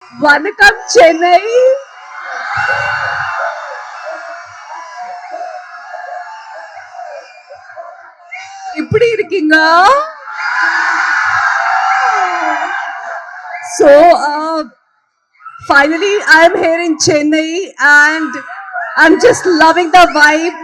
Vanakkam Chennai. எப்படி இருக்கீங்க? So finally I am here in Chennai and I'm just loving the vibe.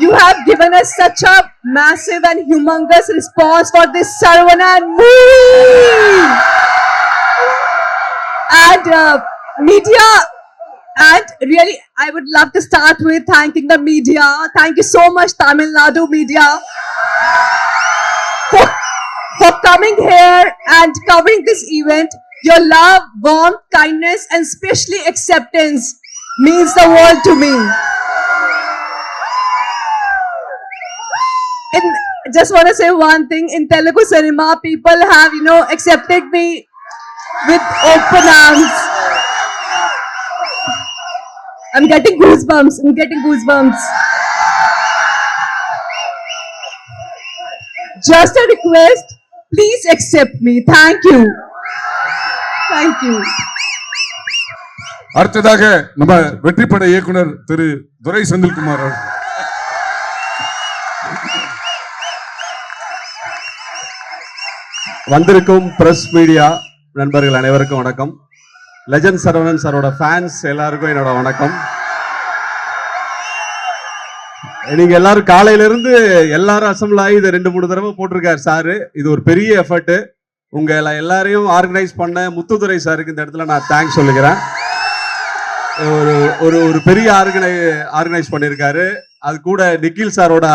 You have given us such a massive and humongous response for this Saravanan movie. And media, and really I would love to start with thanking the media. Thank you so much Tamil Nadu media for coming here and covering this event. Your love, warmth, kindness and especially acceptance means the world to me. Just want to say one thing. In Telugu cinema, people have, accepted me with open arms. I'm getting goosebumps. Just a request, please accept me. Thank you. அடுத்ததாக நம்ம வெற்றிப்பட இயக்குனர் திரு துரை செந்தில்குமார் அவர்கள். வந்திருக்கும் press media நண்பர்கள் அனைவருக்கும் வணக்கம். Legend Saravanan சாரோட fans எல்லாருக்கும் என்னோட வணக்கம். நீங்க எல்லாரும் காலையில இருந்து எல்லாரும் அசம்பிள் ஆகி இதை 2-3 தடவை போட்டிருக்காரு சாரு. இது ஒரு பெரிய எஃபர்ட். உங்க எல்லாரையும் ஆர்கனைஸ் பண்ண முத்துதுரை சாருக்கு இந்த இடத்துல நான் தேங்க்ஸ் சொல்லிக்கிறேன். ஒரு பெரிய ஆர்கனைஸ் பண்ணியிருக்காரு. அது கூட நிக்கில் சாரோட,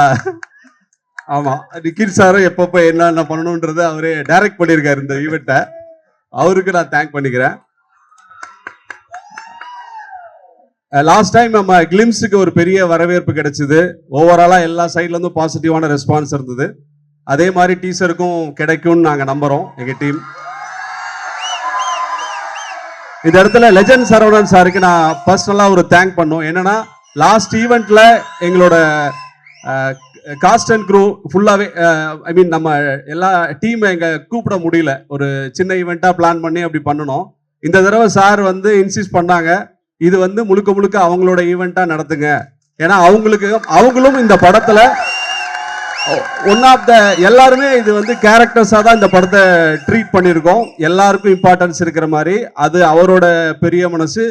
ஆமா நிக்கில் சாரும் எப்பப்ப என்ன பண்ணணும்ன்றத அவரே டைரக்ட் பண்ணியிருக்காரு இந்த ஈவெண்ட்டை. அவருக்கு நான் தேங்க் பண்ணிக்கிறேன். லாஸ்ட் டைம் நம்ம கிளிம்ஸுக்கு ஒரு பெரிய வரவேற்பு கிடைச்சது. ஓவராலா எல்லா சைட்ல இருந்தும் பாசிட்டிவான ரெஸ்பான்ஸ் இருந்தது. அதே மாதிரி டீசருக்கும் கிடைக்கும்னு நாங்க நம்புறோம் எங்க டீம். இந்த இடத்துல லெஜண்ட் சரவணன் சாருக்கு நான் பர்சனலா ஒரு தேங்க் பண்ணோம். என்னன்னா லாஸ்ட் ஈவெண்ட்ல எங்களோட காஸ்ட் அண்ட் க்ரூ ஃபுல்லாவே ஐ மீன் நம்ம எல்லா டீம் எங்க கூப்பிட முடியல. ஒரு சின்ன ஈவெண்ட்டா பிளான் பண்ணி அப்படி பண்ணணும். இந்த தடவை சார் வந்து இன்சிஸ்ட் பண்ணாங்க, இது வந்து முழுக்க அவங்களோட ஈவெண்ட்டா நடத்துங்க. ஏன்னா அவங்களும் இந்த படத்துல ஒன் ஆஃப் த எல்லாருமே இது வந்து கேரக்டர்ஸா தான் இந்த படத்தை ட்ரீட் பண்ணியிருக்கோம். எல்லாருக்கும் இம்பார்ட்டன்ஸ் இருக்கிற மாதிரி அது அவரோட பெரிய மனசு.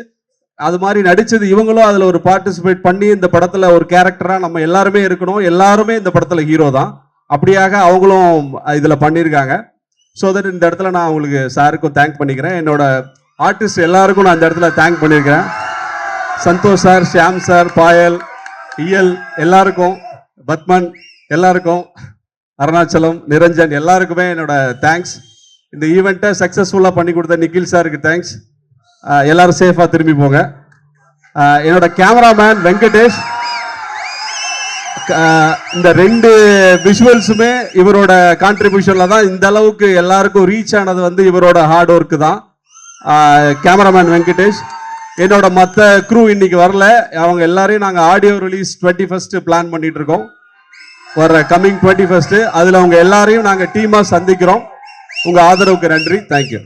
அது மாதிரி நடிச்சது இவங்களும் அதுல ஒரு பார்ட்டிசிபேட் பண்ணி இந்த படத்துல ஒரு கேரக்டரா நம்ம எல்லாருமே இருக்கணும். எல்லாருமே இந்த படத்துல ஹீரோ தான். அப்படியாக அவங்களும் இதுல பண்ணியிருக்காங்க. ஸோ தட் இந்த இடத்துல நான் உங்களுக்கு சாருக்கும் தேங்க் பண்ணிக்கிறேன். என்னோட ஆர்டிஸ்ட் எல்லாருக்கும் நான் இந்த இடத்துல தேங்க் பண்ணியிருக்கிறேன். சந்தோஷ் சார், ஷியாம் சார், பாயல், இயல் எல்லாருக்கும், பத்மன் எல்லாருக்கும், அருணாச்சலம், நிரஞ்சன் எல்லாருக்குமே என்னோட தேங்க்ஸ். இந்த ஈவெண்ட்டை சக்ஸஸ்ஃபுல்லாக பண்ணி கொடுத்த நிக்கில் சாருக்கு தேங்க்ஸ். எல்லாரும் சேஃபாக திரும்பி போங்க. என்னோட கேமராமேன் வெங்கடேஷ், இந்த 2 விஷுவல்ஸுமே இவரோட கான்ட்ரிபியூஷன்ல தான் இந்த அளவுக்கு எல்லாருக்கும் ரீச் ஆனது வந்து இவரோட ஹார்ட் ஒர்க்கு தான். கேமராமேன் வெங்கடேஷ். என்னோட மற்ற க்ரூ இன்னைக்கு வரல. அவங்க எல்லாரையும் நாங்கள் ஆடியோ ரிலீஸ் 21st பிளான் பண்ணிட்டு இருக்கோம். வர கம்மிங் 21st அதில் அவங்க எல்லாரையும் நாங்கள் டீமாக சந்திக்கிறோம். உங்கள் ஆதரவுக்கு நன்றி. தேங்க்யூ.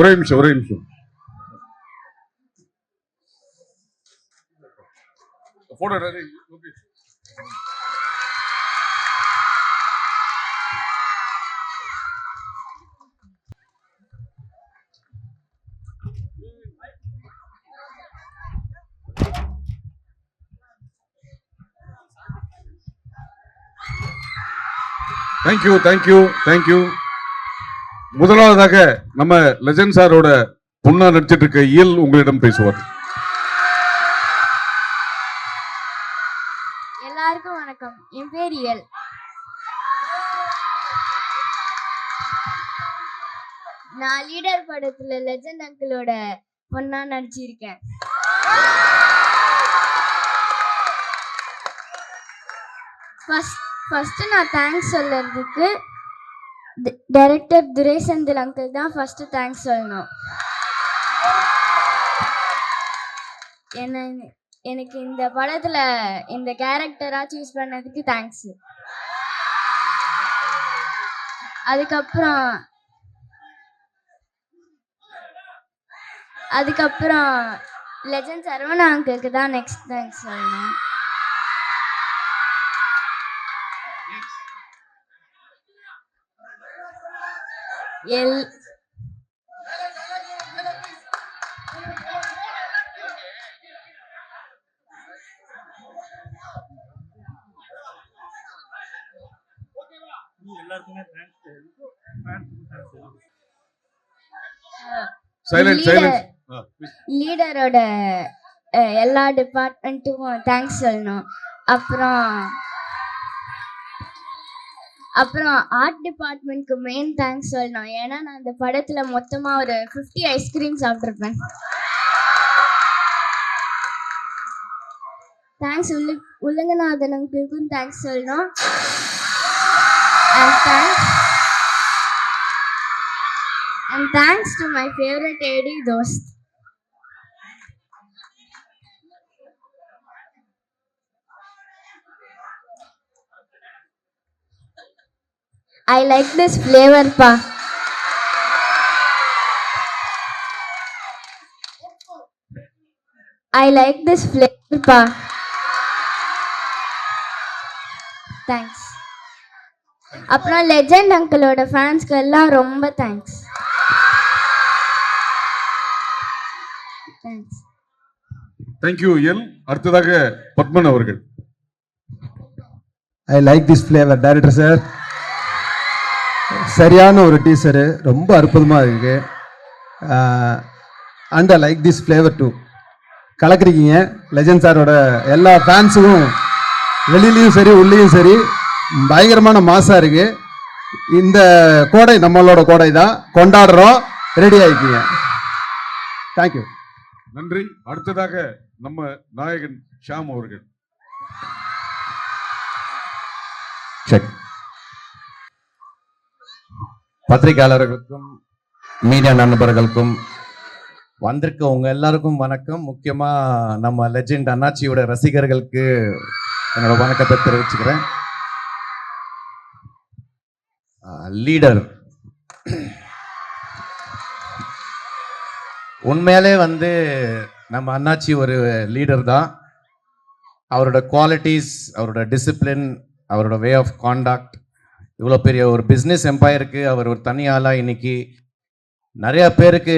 ஒரே நிமிஷம். Photo ready. ஓகே. தேங்க்யூ. முதலாவதாக நம்ம லெஜண்ட் சாரோட பொண்ணா நடிச்சிட்டு இருக்க இயல் உங்களிடம் பேசுவார். எல்லாருக்கும் வணக்கம். என் பேர் இயல். நான் லீடர் படத்துல லெஜண்ட் அங்கிளோட பொண்ணா நடிச்சிருக்கேன். ஃபர்ஸ்ட் நான் தேங்க்ஸ் சொல்றதுக்கு டைரக்டர் துரை செந்தில் அங்கிள் தான் ஃபர்ஸ்ட் தேங்க்ஸ் சொல்லணும். எனக்கு இந்த படத்துல இந்த கேரக்டரா சூஸ் பண்ணதுக்கு தேங்க்ஸ். அதுக்கப்புறம் லெஜண்ட் சரவணா அங்கிளுக்கு தான் நெக்ஸ்ட் தேங்க்ஸ் சொல்லணும். லீடரோட எல்லா டிபார்ட்மெண்ட்டுக்கும் தேங்க்ஸ் சொல்லணும். அப்புறம் ஆர்ட் டிபார்ட்மெண்ட்க்கு மெயின் தேங்க்ஸ் சொல்லணும். ஏன்னா நான் அந்த படத்துல மொத்தமா ஒரு 50 ஐஸ்கிரீம் சாப்பிட்ருப்பேன். தேங்க்ஸ் உலகநாதன் அங்கிளுக்கும் தேங்க்ஸ் சொல்லணும். And thanks to my favorite AD Dost. I like this flavor, pa. I like this flavor, pa. Thanks. அப்புறம் லெஜண்ட் அங்கிளோட ஃபேன்ஸ்க்கு எல்லாம் ரொம்ப தேங்க்ஸ். தேங்க்யூ எல். அடுத்ததாக பத்மன் அவர்கள். I like this flavour director sir. சரியான ஒரு டீசரு, ரொம்ப அற்புதமாக இருக்கு. And I like this flavour too. கலக்குறீங்க. லெஜண்ட் சாரோட எல்லா ஃபேன்ஸுக்கும் வெளியிலையும் சரி உள்ளேயும் சரி பயங்கரமான மாசா இருக்கு. இந்த கோடை நம்மளோட கோடை தான், கொண்டாடுறோம். ரெடி ஆயிக்கீங்க. தேங்க்யூ. நன்றி. அடுத்ததாக நம்ம நாயகன் ஷாம் அவர்கள். பத்திரிகையாளர்களுக்கும் மீடியா நண்பர்களுக்கும் வந்திருக்க உங்க எல்லாருக்கும் வணக்கம். முக்கியமா நம்ம லெஜெண்ட் அண்ணாச்சியோட ரசிகர்களுக்கு என்னோட வணக்கத்தை தெரிவிச்சுக்கிறேன். லீடர் உண்மையாலே நம்ம அண்ணாச்சி ஒரு லீடர் தான். அவரோட குவாலிட்டிஸ், அவரோட டிசிப்ளின், அவரோட வே ஆஃப் காண்டாக்ட், இவ்வளோ பெரிய ஒரு பிஸ்னஸ் எம்பையருக்கு அவர் ஒரு தனி ஆளாக இன்னைக்கு நிறைய பேருக்கு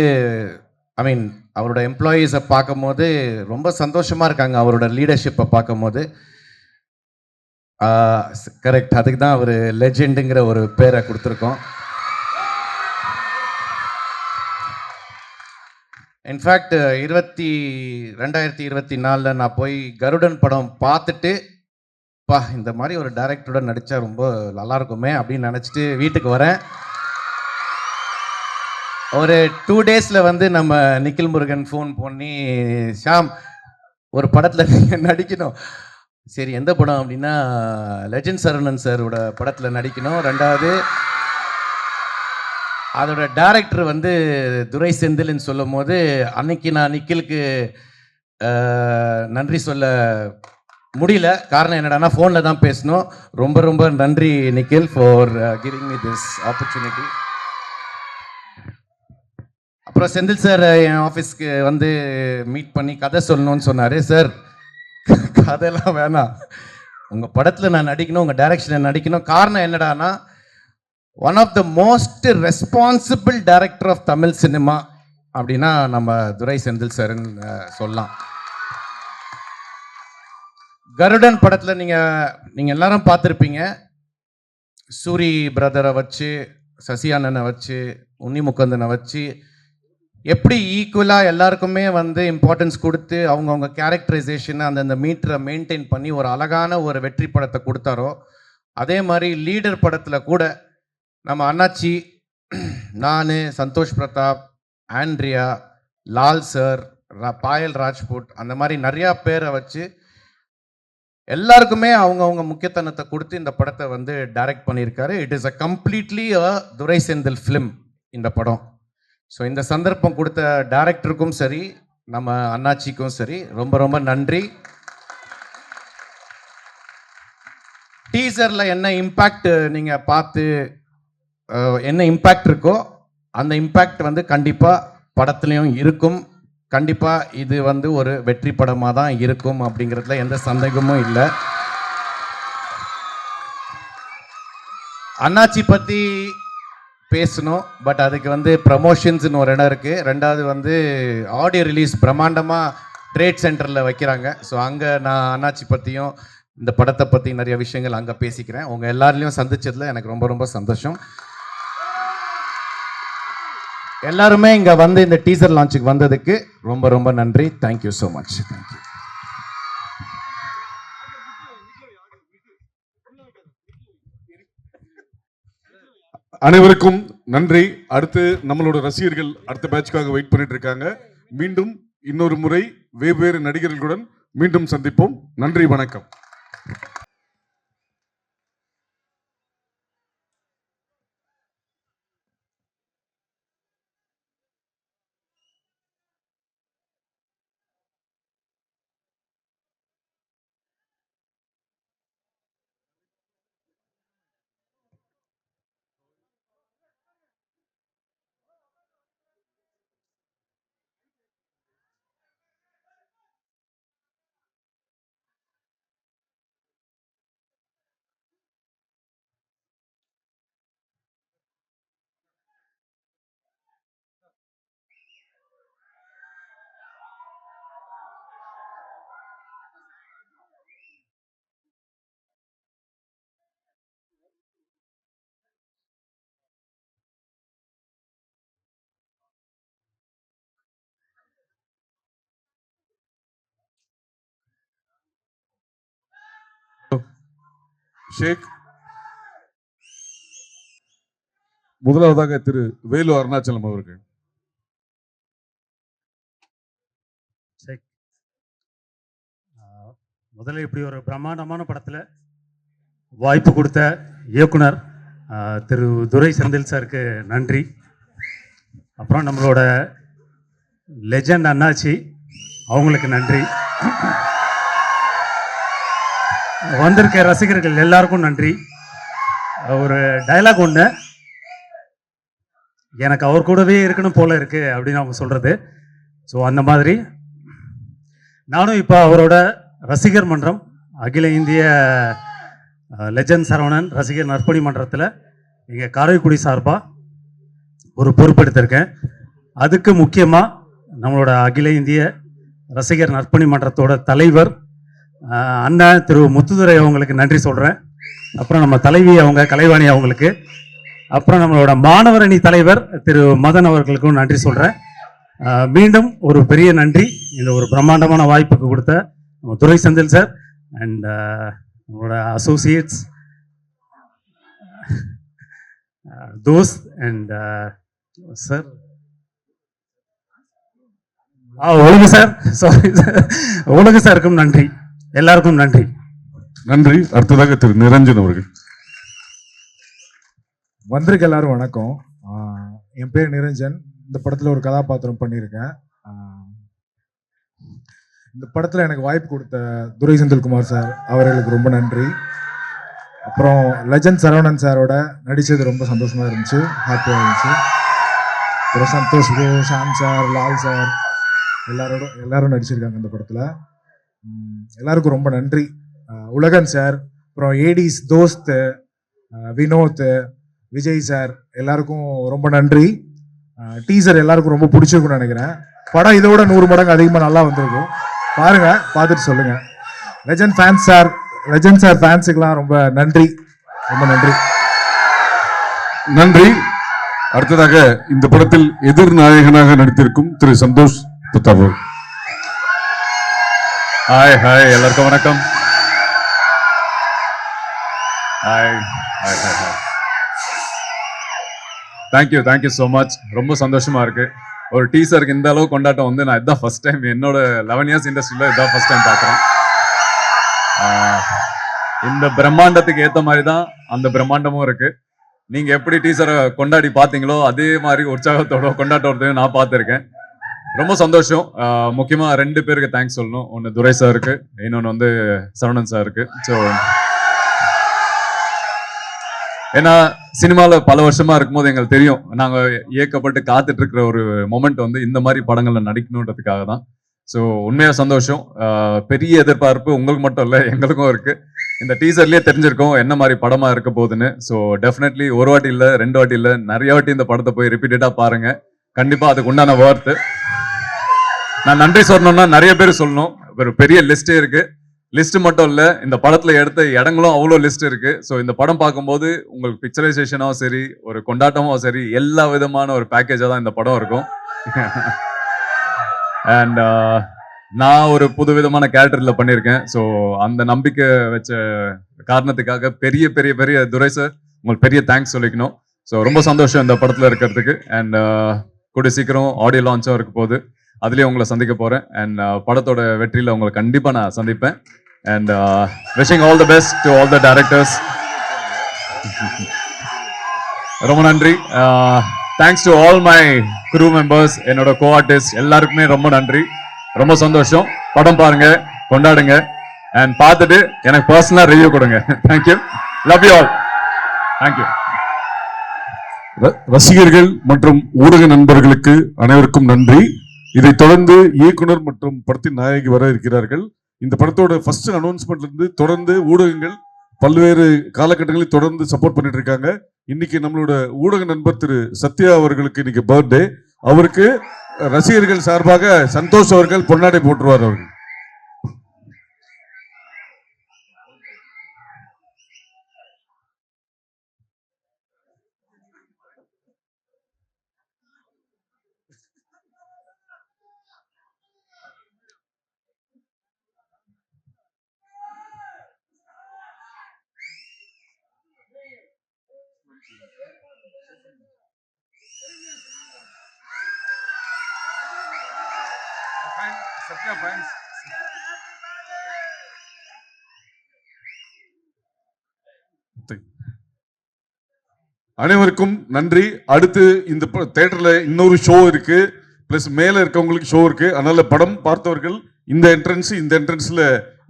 அவரோட எம்ப்ளாயீஸை பார்க்கும் போது ரொம்ப சந்தோஷமாக இருக்காங்க. அவரோட லீடர்ஷிப்பை பார்க்கும் போது கரெக்ட், அதுக்கு தான் அவர் லெஜெண்டுங்கிற ஒரு பேரை கொடுத்துருக்கோம். இன்ஃபேக்ட் 2024 நான் போய் கருடன் படம் பார்த்துட்டு இந்த மாதிரி ஒரு டைரக்டரோட நடித்தா ரொம்ப நல்லா இருக்குமே அப்படின்னு நினச்சிட்டு வீட்டுக்கு வரேன். ஒரு 2 டேஸில் நம்ம நிக்கில் முருகன் ஃபோன் பண்ணி, ஷாம் ஒரு படத்தில் நீங்கள் நடிக்கணும். சரி, எந்த படம் அப்படின்னா லெஜண்ட் சரவணன் சாரோட படத்தில் நடிக்கணும். 2வது அதோட டைரக்டர் துரை செந்தில்னு சொல்லும் போது அன்னைக்கு நான் நிக்கிலுக்கு நன்றி சொல்ல முடியல. காரணம் என்னடானா ஃபோனில் தான் பேசணும். ரொம்ப ரொம்ப நன்றி Nikhil for giving me this opportunity. அப்புறம் செந்தில் சார் என் ஆஃபீஸ்க்கு மீட் பண்ணி கதை சொல்லணும்னு சொன்னார். சார் கதையெல்லாம் வேணாம், உங்கள் படத்தில் நான் நடிக்கணும், உங்கள் டைரக்ஷனில் நடிக்கணும். காரணம் என்னடானா one of the most responsible director of Tamil cinema அப்படின்னா நம்ம துரை செந்தில் சார்ன்னு சொல்லலாம். கருடன் படத்தில் நீங்கள் எல்லாரும் பார்த்துருப்பீங்க. சூரி பிரதரை வச்சு, சசி அண்ணனை வச்சு, உன்னி முக்கந்தனை வச்சு எப்படி ஈக்குவலாக எல்லாருக்குமே வந்து இம்பார்ட்டன்ஸ் கொடுத்து அவங்கவுங்க கேரக்டரைசேஷன் அந்தந்த மீட்டரை மெயின்டைன் பண்ணி ஒரு அழகான ஒரு வெற்றி படத்தை கொடுத்தாரோ, அதே மாதிரி லீடர் படத்தில் கூட நம்ம அண்ணாச்சி, நான், சந்தோஷ் பிரதாப், ஆண்ட்ரியா, லால் சார், பாயல் ராஜ்புட், அந்த மாதிரி நிறையா பேரை வச்சு எல்லாருக்குமே அவங்கவுங்க முக்கியத்தனத்தை கொடுத்து இந்த படத்தை வந்து டைரக்ட் பண்ணியிருக்காரு. It is a completely a Durai Senthil film இந்த படம். ஸோ இந்த சந்தர்ப்பம் கொடுத்த டைரக்டருக்கும் சரி, நம்ம அண்ணாச்சிக்கும் சரி ரொம்ப ரொம்ப நன்றி. டீசரில் என்ன இம்பேக்ட் நீங்கள் பார்த்து என்ன இம்பேக்ட் இருக்கோ அந்த இம்பேக்ட் வந்து கண்டிப்பாக படத்துலையும் இருக்கும். கண்டிப்பாக இது வந்து ஒரு வெற்றி படமாக தான் இருக்கும் அப்படிங்கிறதுல எந்த சந்தேகமும் இல்லை. அண்ணாச்சி பற்றி பேசணும், பட் அதுக்கு வந்து ப்ரமோஷன்ஸ்னு ஒரு இடம் இருக்குது. ரெண்டாவது வந்து ஆடியோ ரிலீஸ் பிரம்மாண்டமாக ட்ரேட் சென்டரில் வைக்கிறாங்க. ஸோ அங்கே நான் அண்ணாச்சி பற்றியும் இந்த படத்தை பற்றி நிறைய விஷயங்கள் அங்கே பேசிக்கிறேன். உங்கள் எல்லாரையும் சந்திச்சதில் எனக்கு ரொம்ப ரொம்ப சந்தோஷம். எல்லாருமே இங்கே வந்து இந்த டீசர் லான்ச்சுக்கு வந்ததுக்கு ரொம்ப ரொம்ப நன்றி. Thank you so much. தேங்க்யூ. அனைவருக்கும் நன்றி. அடுத்து நம்மளோட ரசிகர்கள் அடுத்த பேட்ச்காக வெயிட் பண்ணிட்டு இருக்காங்க. மீண்டும் இன்னொரு முறை வெவ்வேறு நடிகர்களுடன் மீண்டும் சந்திப்போம். நன்றி, வணக்கம். ஷேக், முதலாவதாக திரு வேலு அருணாச்சலம் அவர்கள். முதல்ல இப்படி ஒரு பிரம்மாண்டமான படத்தில் வாய்ப்பு கொடுத்த இயக்குனர் திரு துரை செந்தில் சாருக்கு நன்றி. அப்புறம் நம்மளோட லெஜண்ட் அண்ணாச்சி, அவங்களுக்கு நன்றி. வந்திருக்க ரசிகர்கள் எல்லாருக்கும் நன்றி. ஒரு டைலாக் ஒன்று, எனக்கு அவர் கூடவே இருக்கணும் போல இருக்கு அப்படின்னு அவங்க சொல்கிறது. ஸோ அந்த மாதிரி நானும் இப்போ அவரோட ரசிகர் மன்றம், அகில இந்திய லெஜண்ட் சரவணன் ரசிகர் நற்பணி மன்றத்தில் இங்கே காரைக்குடி சார்பாக ஒரு பொறுப்பெடுத்திருக்கேன். அதுக்கு முக்கியமாக நம்மளோட அகில இந்திய ரசிகர் நற்பணி மன்றத்தோட தலைவர் அண்ணன் திரு முத்துதுரை அவங்களுக்கு நன்றி சொல்கிறேன். அப்புறம் நம்ம தலைவி அவங்க கலைவாணி அவங்களுக்கு, அப்புறம் நம்மளோட மாணவர் அணி தலைவர் திரு மதன் அவர்களுக்கும் நன்றி சொல்கிறேன். மீண்டும் ஒரு பெரிய நன்றி இந்த ஒரு பிரம்மாண்டமான வாய்ப்புக்கு கொடுத்த நம்ம துரை செந்தில் சார் அண்ட் நம்மளோட அசோசியேட்ஸ் தோஸ் அண்ட் சார் ஒழுங்கு சார், சாரி சார், ஒழுங்கு சாருக்கும் நன்றி. எல்லாருக்கும் நன்றி. நன்றி. அடுத்ததாக திரு நிரஞ்சன் அவர்கள். வந்திருக்க எல்லாரும் வணக்கம். என் பேர் நிரஞ்சன். இந்த படத்தில் ஒரு கதாபாத்திரம் பண்ணியிருக்கேன். இந்த படத்தில் எனக்கு வாய்ப்பு கொடுத்த துரை செந்தில்குமார் சார் அவர்களுக்கு ரொம்ப நன்றி. அப்புறம் லெஜண்ட் சரவணன் சாரோட நடித்தது ரொம்ப சந்தோஷமாக இருந்துச்சு, ஹாப்பியாக இருந்துச்சு. அப்புறம் Santhosh bro, Sham sir, Lal sir எல்லாரும் நடிச்சிருக்காங்க இந்த படத்தில். எல்லாருக்கும் ரொம்ப நன்றி. உலகன் சார், அப்புறம் ஏடிஸ் தோஸ்த், வினோத், விஜய் சார் எல்லாருக்கும் ரொம்ப நன்றி. டீசர் எல்லாருக்கும் ரொம்ப பிடிச்சிருக்குன்னு நினைக்கிறேன். படம் இதோட 100 மடங்கு அதிகமாக நல்லா வந்திருக்கும். பாருங்க, பார்த்துட்டு சொல்லுங்க. லெஜண்ட் சார் ஃபேன்ஸுக்கெல்லாம் ரொம்ப நன்றி, ரொம்ப நன்றி. நன்றி. அடுத்ததாக இந்த படத்தில் எதிர்நாயகனாக நடித்திருக்கும் திரு சந்தோஷ் புத்தாபு. ஹாய் ஹாய் எல்லாருக்கும் வணக்கம். Hi hi hi hi. Thank you so much. ரொம்ப சந்தோஷமா இருக்கு. ஒரு டீசருக்கு இந்த அளவு கொண்டாட்டம் வந்து நான் இதான் ஃபர்ஸ்ட் டைம் என்னோட 11 இயர்ஸ் இண்டஸ்ட்ரியில் இதான் ஃபர்ஸ்ட் டைம் பார்க்குறேன். இந்த பிரம்மாண்டத்துக்கு ஏற்ற மாதிரி தான் அந்த பிரம்மாண்டமும் இருக்கு. நீங்க எப்படி டீசரை கொண்டாடி பார்த்தீங்களோ அதே மாதிரி உற்சாகத்தோட கொண்டாட்டத்தோட நான் பார்த்துருக்கேன். ரொம்ப சந்தோஷம். முக்கியமா 2 பேருக்கு தேங்க்ஸ் சொல்லணும். ஒன்று துரை சாருக்கு, இன்னொன்று வந்து சரவணன் சாருக்கு. ஸோ ஏன்னா சினிமாவில் பல வருஷமா இருக்கும்போது எங்களுக்கு தெரியும் நாங்கள் இயக்கப்பட்டு காத்துட்டு இருக்கிற ஒரு மொமெண்ட் வந்து இந்த மாதிரி படங்கள்ல நடிக்கணுன்றதுக்காக தான். ஸோ உண்மையாக சந்தோஷம். பெரிய எதிர்பார்ப்பு உங்களுக்கு மட்டும் இல்லை, எங்களுக்கும் இருக்கு. இந்த டீசர்லயே தெரிஞ்சிருக்கோம் என்ன மாதிரி படமா இருக்க போகுதுன்னு. ஸோ டெஃபினெட்லி ஒரு வாட்டி இல்லை 2 வாட்டி இல்லை நிறைய வாட்டி இந்த படத்தை போய் ரிப்பீட்டடா பாருங்க. கண்டிப்பா அதுக்கு உண்டான வார்த்தை. நான் நன்றி சொல்லணும்னா நிறைய பேர் சொல்லணும். ஒரு பெரிய லிஸ்டே இருக்கு. லிஸ்ட் மட்டும் இல்ல, இந்த படத்துல எடுத்த இடங்களும் அவ்வளோ லிஸ்ட் இருக்கு. ஸோ இந்த படம் பார்க்கும்போது உங்களுக்கு பிக்சரைசேஷனும் சரி, ஒரு கொண்டாட்டமும் சரி, எல்லா விதமான ஒரு பேக்கேஜா தான் இந்த படம் இருக்கும். அண்ட் நான் ஒரு புது விதமான கேரக்டர்ல பண்ணியிருக்கேன். ஸோ அந்த நம்பிக்கை வச்ச காரணத்துக்காக பெரிய பெரிய பெரிய துரை சார் உங்களுக்கு பெரிய தேங்க்ஸ் சொல்லிக்கணும். ஸோ ரொம்ப சந்தோஷம் இந்த படத்துல இருக்கிறதுக்கு. அண்ட் கூடிய சீக்கிரம் ஆடியோ லான்ச்சும் இருக்க போகுது, அதுலேயும் உங்களை சந்திக்க போறேன். அண்ட் படத்தோட வெற்றியில உங்களை கண்டிப்பா நான் சந்திப்பேன். And wishing all the best to all the directors. ரொம்ப நன்றி. Thanks to all my crew members, என்னோட கோ ஆர்டிஸ்ட் எல்லாருக்குமே ரொம்ப நன்றி. ரொம்ப சந்தோஷம். படம் பாருங்க, கொண்டாடுங்க, அண்ட் பார்த்துட்டு எனக்கு பர்சனலா ரிவ்யூ கொடுங்க. Thank you, love you all. Thank you. ரசிகர்கள் மற்றும் ஊடக நண்பர்களுக்கு அனைவருக்கும் நன்றி. இதைத் தொடர்ந்து இயக்குனர் மற்றும் படத்தின் நாயகி வர இருக்கிறார்கள். இந்த படத்தோட ஃபர்ஸ்ட் அனௌன்ஸ்மெண்ட்ல இருந்து தொடர்ந்து ஊடகங்கள் பல்வேறு காலகட்டங்களில் தொடர்ந்து சப்போர்ட் பண்ணிட்டு இருக்காங்க. இன்னைக்கு நம்மளோட ஊடக நண்பர் திரு சத்யா அவர்களுக்கு இன்னைக்கு பர்த்டே. அவருக்கு ரசிகர்கள் சார்பாக சந்தோஷ் அவர்கள் பொன்னாடை போட்டுருவார். அவர்கள் சத்யா ஃபேன்ஸ். அனைவருக்கும் நன்றி. அடுத்து இந்த தியேட்டர்ல இன்னொரு ஷோ இருக்கு, பிளஸ் மேல இருக்கவங்களுக்கு ஷோ இருக்கு. அதனால படம் பார்த்தவர்கள் இந்த என்ட்ரன்ஸ்ல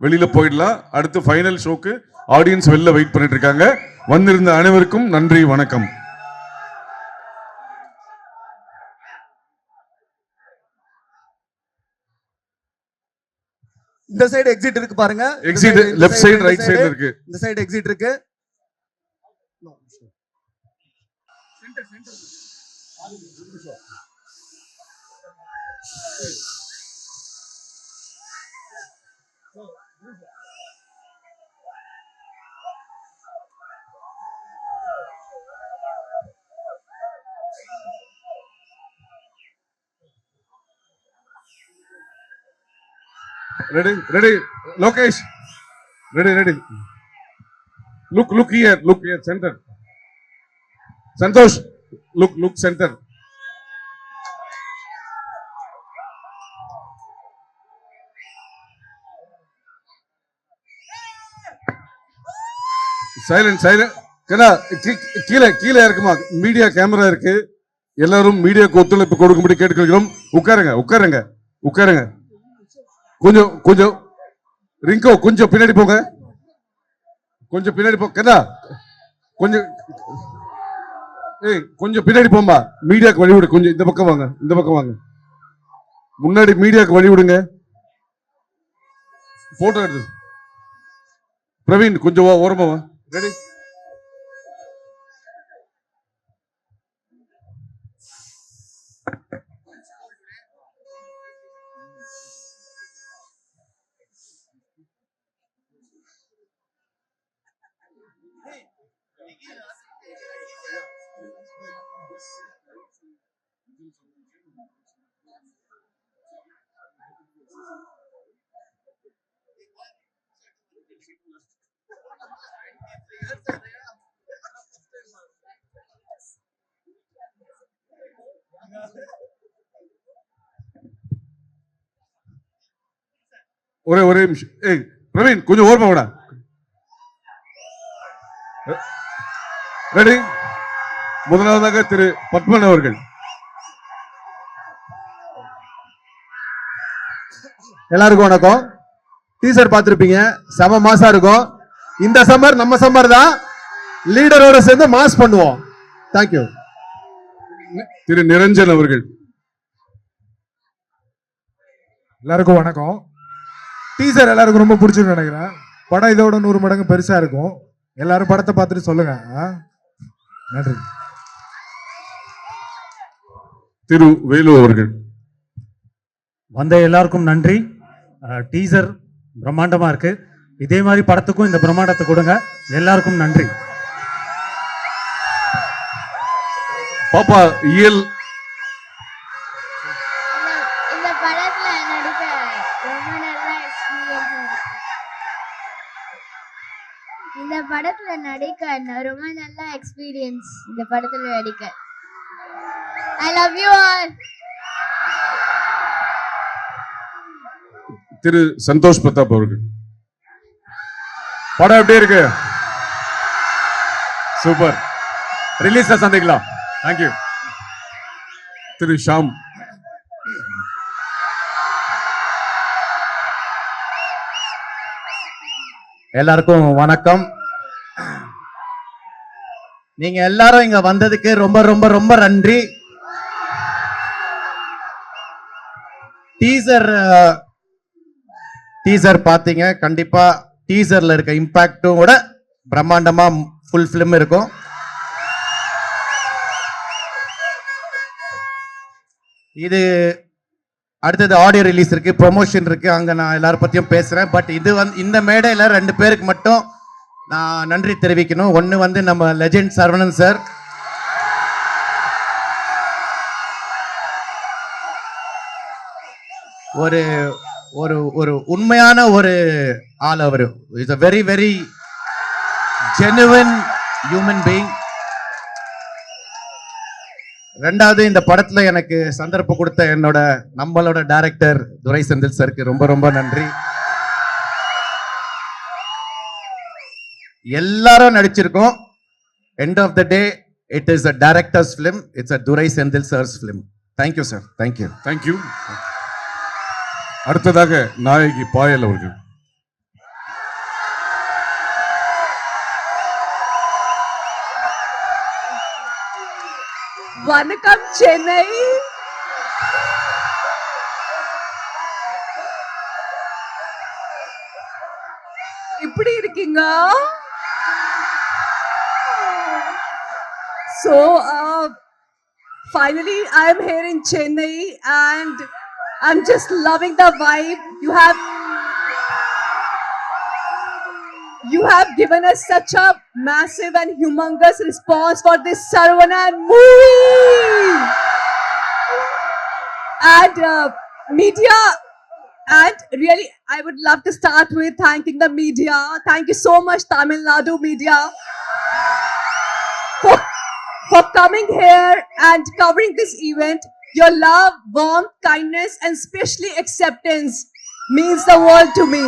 வெளியில போயிடலாம். அடுத்து ஃபைனல் ஷோக்கு ஆடியன்ஸ் வெளில வெயிட் பண்ணிட்டு இருக்காங்க. வந்திருந்த அனைவருக்கும் நன்றி, வணக்கம். இந்த சைடு எக்ஸிட் இருக்கு பாருங்க. Exit left side right side இருக்கு. இந்த சைடு எக்ஸிட் இருக்கு. Ready, Lokesh. Ready. Look here, center. Santosh, look center. Silent. கீழே இருக்குமா? மீடியா கேமரா இருக்கு. எல்லாரும் மீடியாக்கு ஒத்துழைப்பு கொடுக்கும்படி கேட்டுக்கிறோம். உட்காருங்க. கொஞ்சம் ரிங்கோ கொஞ்சம் பின்னாடி போங்க. கண்ணா கொஞ்சம் கொஞ்சம் பின்னாடி போமா. மீடியாக்கு வழி விடு. கொஞ்சம் இந்த பக்கம் வாங்க. முன்னாடி மீடியாக்கு வழி விடுங்க. போட்டோ எடுத்து பிரவீன் கொஞ்சம் ஓரமா வா. ரெடி. ஒரே நிமிஷம். ஏய் பிரவீன் கொஞ்சம் ஓரமா விட. ரெடி? முதலாவதாக திரு பத்மன் அவர்கள். எல்லாருக்கும் வணக்கம். டீசர் பார்த்துருப்பீங்க, செம மாசா இருக்கும். இந்த சம்மர் நம்ம சம்மர் தான், லீடரோட சேர்ந்து மாஸ் பண்ணுவோம். தேங்க்யூ. திரு நிரஞ்சன் அவர்கள். எல்லாருக்கும் வணக்கம். டீசர் எல்லாருக்கும் ரொம்ப பிடிச்சிருக்கு நினைக்கிறேன். படம் இதோட 100 மடங்கு பெருசா இருக்கும். எல்லாரும் படத்தை பார்த்துட்டு சொல்லுங்க. நன்றி. திரு வேலு அவர்கள். வந்த எல்லாருக்கும் நன்றி. டீசர் பிரம்மாண்டமா இருக்கு. இதே மாதிரி படத்துக்கும் இந்த பிரம்மாண்டத்தை கொடுங்க. எல்லாருக்கும் நன்றி. பாப்பா இயல். இந்த படத்துல நடிக்க ரொம்ப நல்ல எக்ஸ்பீரியன்ஸ் இருக்கு. இந்த படத்துல நடிக்க ரொம்ப நல்ல எக்ஸ்பீரியன்ஸ். இந்த படத்துல நடிக்க. I love you all. திரு சந்தோஷ் பிரதாப் அவர்கள். படம் எப்படி இருக்கு? சூப்பர். ரிலீஸ்ல சந்திக்கலாம். தேங்க்யூ. திரு ஷாம். எல்லாருக்கும் வணக்கம். நீங்க எல்லாரும் இங்க வந்ததுக்கு ரொம்ப ரொம்ப ரொம்ப நன்றி. டீசர் பாத்தீங்க, கண்டிப்பா டீசர்ல இருக்க இம்பாக்டும் கூட பிரம்மாண்டமா ஃபுல் ஃபிலிம் இருக்கும். இது அடுத்தது ஆடியோ ரிலீஸ் இருக்கு, ப்ரொமோஷன் இருக்கு, அங்க நான் எல்லாரும் பத்தியும் பேசுறேன். பட் இது இந்த மேடையில 2 பேருக்கு மட்டும் நான் நன்றி தெரிவிக்கணும். ஒன்னு நம்ம லெஜெண்ட் சரவணன் சார். ஒரு ஒரு ஒரு உண்மையான ஒரு ஆள் அவரு. Is a very very genuine human being. ரெண்டாவது, இந்த படத்துல எனக்கு சந்தர்ப்பம் கொடுத்த நம்மளோட டைரக்டர் துரை செந்தில் சாருக்கு ரொம்ப ரொம்ப நன்றி. எல்லாரும் நடிச்சிருக்கோம். End of the day it is a director's film. It's a Durai Senthil sir's film. Thank you sir. Thank you. Thank you. அடுத்ததாக நாயகி பாயல் அவர்கள். வணக்கம் சென்னை. எப்படி இருக்கீங்க? So finally I am here in Chennai and I'm just loving the vibe. You have given us such a massive and humongous response for this Saravanan movie. And media, and really I would love to start with thanking the media. Thank you so much Tamil Nadu media for coming here and covering this event. Your love, warmth, kindness and especially acceptance means the world to me.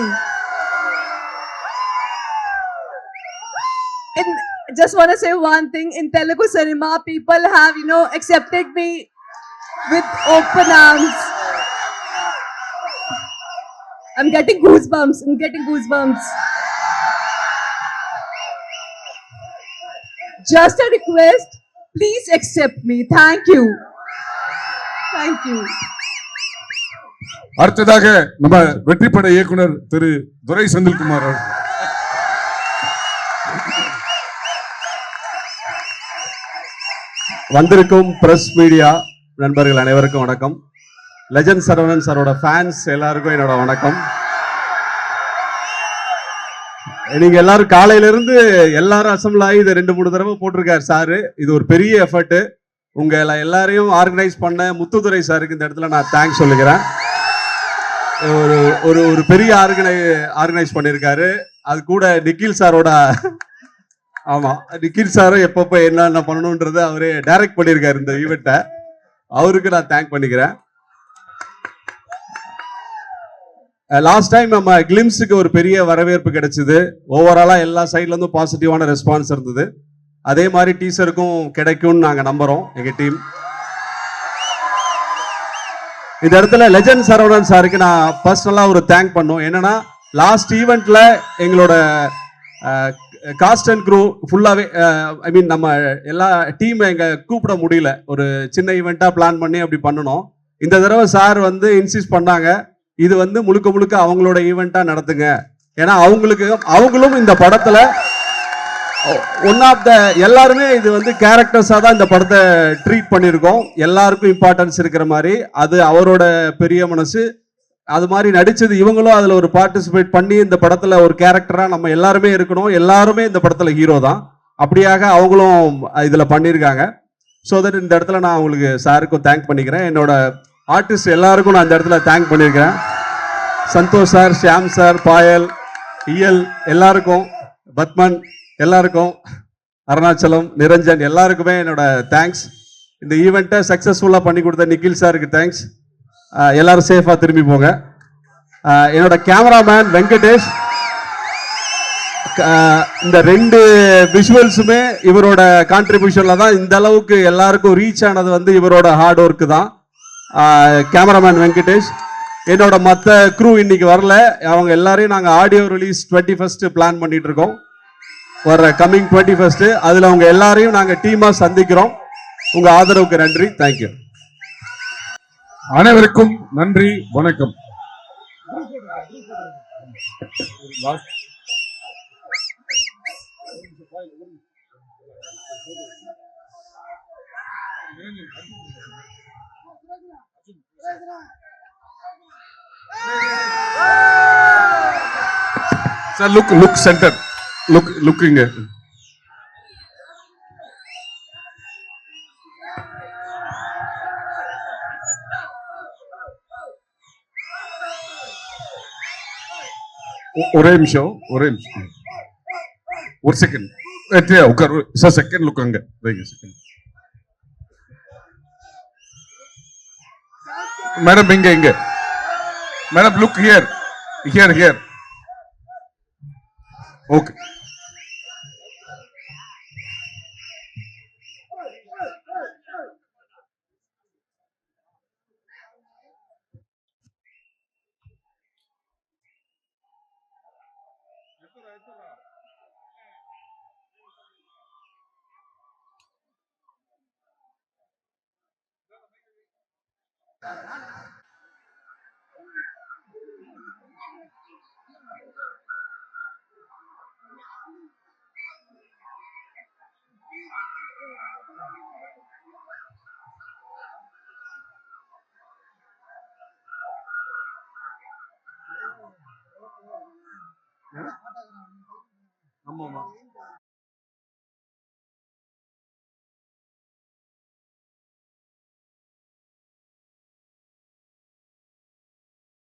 Just want to say one thing. In Telugu cinema, people have, accepted me with open arms. I'm getting goosebumps. Just a request, please accept me. Thank you. அடுத்ததாக நம்ம வெற்றிப்பட இயக்குனர் திரு துரை செந்தில்குமார் அவர்கள். வந்திருக்கும் press media நண்பர்கள் அனைவருக்கும் வணக்கம். Legend Saravanan சாரோட fans எல்லாருக்கும் என்னோட வணக்கம். நீங்க எல்லாரும் காலையில இருந்து எல்லாரும் அசம்பிள் ஆகி இதை 2-3 தடவை போட்டிருக்காரு சாரு. இது ஒரு பெரிய எஃபர்ட். உங்க எல்லாரையும் ஆர்கனைஸ் பண்ண முத்துதுரை சாருக்கு இந்த இடத்துல நான் தேங்க்ஸ் சொல்லிக்கிறேன். ஒரு பெரிய ஆர்கனைஸ் பண்ணியிருக்காரு. அது கூட நிக்கில் சாரோட, ஆமா நிக்கில் சாரும் எப்பப்போ என்ன பண்ணணும்ன்றத அவரே டைரக்ட் பண்ணியிருக்காரு இந்த ஈவெண்ட்டை. அவருக்கு நான் தேங்க் பண்ணிக்கிறேன். லாஸ்ட் டைம் நம்ம கிளிம்ஸுக்கு ஒரு பெரிய வரவேற்பு கிடைச்சது. ஓவராலா எல்லா சைட்ல இருந்தும் பாசிட்டிவான ரெஸ்பான்ஸ் இருந்தது. அதே மாதிரி டீசருக்கும் கிடைக்கும்னு நாங்க நம்புறோம் எங்க டீம். இந்த இடத்துல லெஜண்ட் சரவணன் சாருக்கு நான் பர்சனலா ஒரு தேங்க் பண்ணும். என்னன்னா லாஸ்ட் ஈவெண்ட்ல எங்களோட காஸ்ட் அண்ட் க்ரூ ஃபுல்லாவே ஐ மீன் நம்ம எல்லா டீம் எங்க கூப்பிட முடியல. ஒரு சின்ன ஈவெண்ட்டா பிளான் பண்ணி அப்படி பண்ணணும். இந்த தடவை சார் வந்து இன்சிஸ்ட் பண்ணாங்க, இது வந்து முழுக்க முழுக்க அவங்களோட ஈவெண்ட்டா நடத்துங்க. ஏன்னா அவங்களும் இந்த படத்துல ஒன் ஆஃப் த எல்லாருமே இது வந்து கேரக்டர்ஸா தான் இந்த படத்தை ட்ரீட் பண்ணியிருக்கோம். எல்லாருக்கும் இம்பார்ட்டன்ஸ் இருக்கிற மாதிரி அது அவரோட பெரிய மனசு. அது மாதிரி நடிச்சது இவங்களும் அதுல ஒரு பார்ட்டிசிபேட் பண்ணி இந்த படத்துல ஒரு கேரக்டரா நம்ம எல்லாருமே இருக்கணும். எல்லாருமே இந்த படத்துல ஹீரோ தான். அப்படியாக அவங்களும் இதுல பண்ணியிருக்காங்க. ஸோ தட் இந்த இடத்துல நான் உங்களுக்கு சாருக்கும் தேங்க் பண்ணிக்கிறேன். என்னோட ஆர்டிஸ்ட் எல்லாருக்கும் நான் இந்த இடத்துல தேங்க் பண்ணியிருக்கிறேன். சந்தோஷ் சார், ஷியாம் சார், பாயல், இயல் எல்லாருக்கும், பத்மன் எல்லாருக்கும், அருணாச்சலம், நிரஞ்சன் எல்லாருக்குமே என்னோட தேங்க்ஸ். இந்த ஈவெண்ட்டை சக்ஸஸ்ஃபுல்லாக பண்ணி கொடுத்த நிக்கில் சாருக்கு தேங்க்ஸ். எல்லாரும் சேஃபாக திரும்பி போங்க. என்னோட கேமராமேன் வெங்கடேஷ், இந்த 2 விஷுவல்ஸுமே இவரோட கான்ட்ரிபியூஷன்ல தான் இந்த அளவுக்கு எல்லாருக்கும் ரீச் ஆனது வந்து இவரோட ஹார்ட் ஒர்க்கு தான். கேமராமேன் வெங்கடேஷ். என்னோட மற்ற க்ரூ இன்னைக்கு வரல. அவங்க எல்லாரையும் நாங்கள் ஆடியோ ரிலீஸ் 21 பிளான் பண்ணிட்டு இருக்கோம். வர கம்மிங் 21 அதில் அவங்க எல்லாரையும் நாங்கள் டீமாக சந்திக்கிறோம். உங்கள் ஆதரவுக்கு நன்றி. தேங்க்யூ. அனைவருக்கும் நன்றி, வணக்கம். சார் லுக் சென்டர், லுக் இங்க. ஒரே நிமிஷம் ஒரு செகண்ட் உட்கார் சார். செகண்ட் லுக் அங்க வைங்க. செகண்ட் மேடம் இங்க மேடம் லுக் ஹியர் ஓகே. ஆமாமா